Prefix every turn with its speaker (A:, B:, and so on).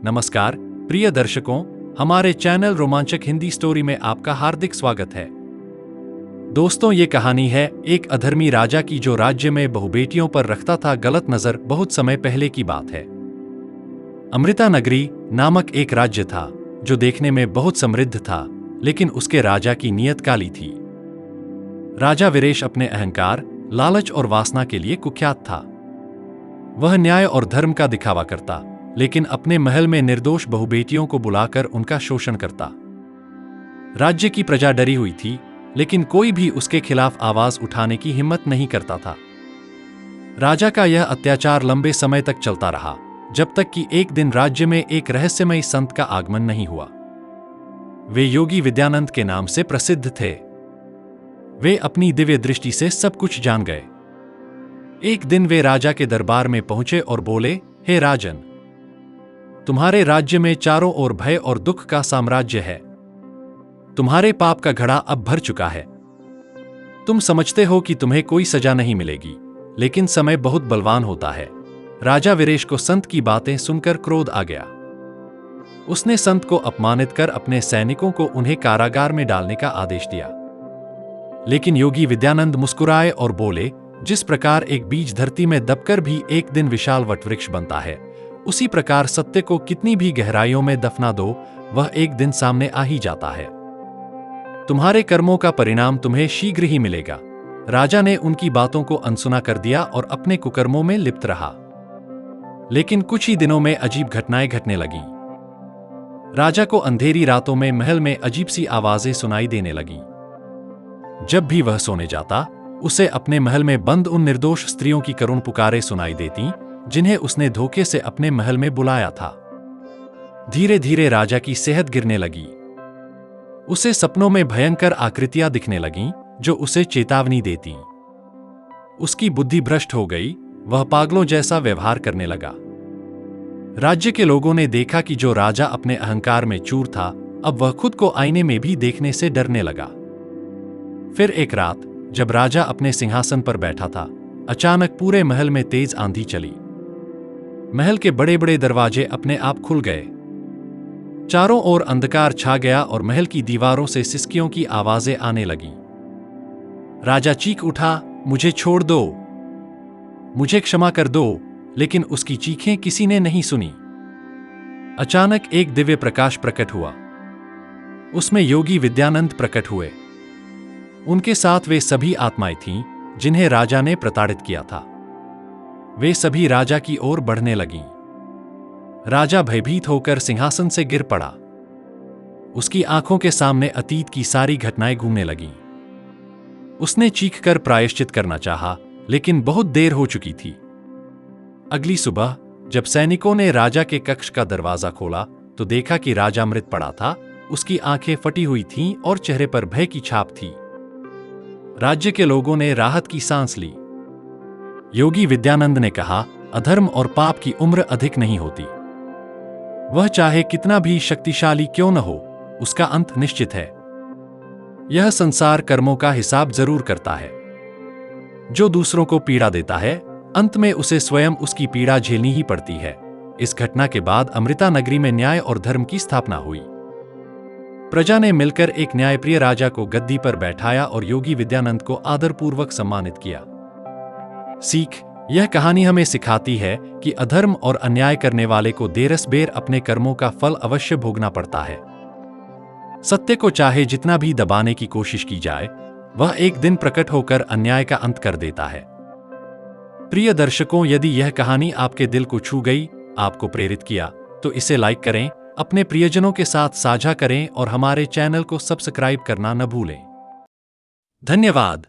A: नमस्कार प्रिय दर्शकों, हमारे चैनल रोमांचक हिंदी स्टोरी में आपका हार्दिक स्वागत है। दोस्तों, ये कहानी है एक अधर्मी राजा की जो राज्य में बहुबेटियों पर रखता था गलत नजर। बहुत समय पहले की बात है। अमृता नगरी नामक एक राज्य था जो देखने में बहुत समृद्ध था, लेकिन उसके राजा की नीयत काली थी। राजा वीरेश अपने अहंकार, लालच और वासना के लिए कुख्यात था। वह न्याय और धर्म का दिखावा करता, लेकिन अपने महल में निर्दोष बहुबेटियों को बुलाकर उनका शोषण करता। राज्य की प्रजा डरी हुई थी, लेकिन कोई भी उसके खिलाफ आवाज उठाने की हिम्मत नहीं करता था। राजा का यह अत्याचार लंबे समय तक चलता रहा, जब तक कि एक दिन राज्य में एक रहस्यमयी संत का आगमन नहीं हुआ। वे योगी विद्यानंद के नाम से प्रसिद्ध थे। वे अपनी दिव्य दृष्टि से सब कुछ जान गए। एक दिन वे राजा के दरबार में पहुंचे और बोले, हे राजन, तुम्हारे राज्य में चारों ओर भय और दुख का साम्राज्य है। तुम्हारे पाप का घड़ा अब भर चुका है। तुम समझते हो कि तुम्हें कोई सजा नहीं मिलेगी, लेकिन समय बहुत बलवान होता है। राजा वीरेश को संत की बातें सुनकर क्रोध आ गया। उसने संत को अपमानित कर अपने सैनिकों को उन्हें कारागार में डालने का आदेश दिया। लेकिन योगी विद्यानंद मुस्कुराए और बोले, जिस प्रकार एक बीज धरती में दबकर भी एक दिन विशाल वटवृक्ष बनता है, उसी प्रकार सत्य को कितनी भी गहराइयों में दफना दो, वह एक दिन सामने आ ही जाता है। तुम्हारे कर्मों का परिणाम तुम्हें शीघ्र ही मिलेगा। राजा ने उनकी बातों को अनसुना कर दिया और अपने कुकर्मों में लिप्त रहा। लेकिन कुछ ही दिनों में अजीब घटनाएं घटने लगीं। राजा को अंधेरी रातों में महल में अजीब सी आवाजें सुनाई देने लगीं। जब भी वह सोने जाता, उसे अपने महल में बंद उन निर्दोष स्त्रियों की करुण पुकारें सुनाई देती, जिन्हें उसने धोखे से अपने महल में बुलाया था। धीरे धीरे राजा की सेहत गिरने लगी। उसे सपनों में भयंकर आकृतियां दिखने लगीं, जो उसे चेतावनी देती। उसकी बुद्धि भ्रष्ट हो गई। वह पागलों जैसा व्यवहार करने लगा। राज्य के लोगों ने देखा कि जो राजा अपने अहंकार में चूर था, अब वह खुद को आईने में भी देखने से डरने लगा। फिर एक रात, जब राजा अपने सिंहासन पर बैठा था, अचानक पूरे महल में तेज आंधी चली। महल के बड़े बड़े दरवाजे अपने आप खुल गए। चारों ओर अंधकार छा गया और महल की दीवारों से सिसकियों की आवाजें आने लगीं। राजा चीख उठा, मुझे छोड़ दो, मुझे क्षमा कर दो, लेकिन उसकी चीखें किसी ने नहीं सुनी। अचानक एक दिव्य प्रकाश प्रकट हुआ। उसमें योगी विद्यानंद प्रकट हुए। उनके साथ वे सभी आत्माएं थीं जिन्हें राजा ने प्रताड़ित किया था। वे सभी राजा की ओर बढ़ने लगीं। राजा भयभीत होकर सिंहासन से गिर पड़ा। उसकी आंखों के सामने अतीत की सारी घटनाएं घूमने लगीं। उसने चीखकर प्रायश्चित करना चाहा, लेकिन बहुत देर हो चुकी थी। अगली सुबह जब सैनिकों ने राजा के कक्ष का दरवाजा खोला, तो देखा कि राजा मृत पड़ा था। उसकी आंखें फटी हुई थीं और चेहरे पर भय की छाप थी। राज्य के लोगों ने राहत की सांस ली। योगी विद्यानंद ने कहा, अधर्म और पाप की उम्र अधिक नहीं होती। वह चाहे कितना भी शक्तिशाली क्यों न हो, उसका अंत निश्चित है। यह संसार कर्मों का हिसाब जरूर करता है। जो दूसरों को पीड़ा देता है, अंत में उसे स्वयं उसकी पीड़ा झेलनी ही पड़ती है। इस घटना के बाद अमृता नगरी में न्याय और धर्म की स्थापना हुई। प्रजा ने मिलकर एक न्यायप्रिय राजा को गद्दी पर बैठाया और योगी विद्यानंद को आदरपूर्वक सम्मानित किया। सीख, यह कहानी हमें सिखाती है कि अधर्म और अन्याय करने वाले को देरस बेर अपने कर्मों का फल अवश्य भोगना पड़ता है। सत्य को चाहे जितना भी दबाने की कोशिश की जाए, वह एक दिन प्रकट होकर अन्याय का अंत कर देता है। प्रिय दर्शकों, यदि यह कहानी आपके दिल को छू गई, आपको प्रेरित किया, तो इसे लाइक करें, अपने प्रियजनों के साथ साझा करें और हमारे चैनल को सब्सक्राइब करना न भूलें। धन्यवाद।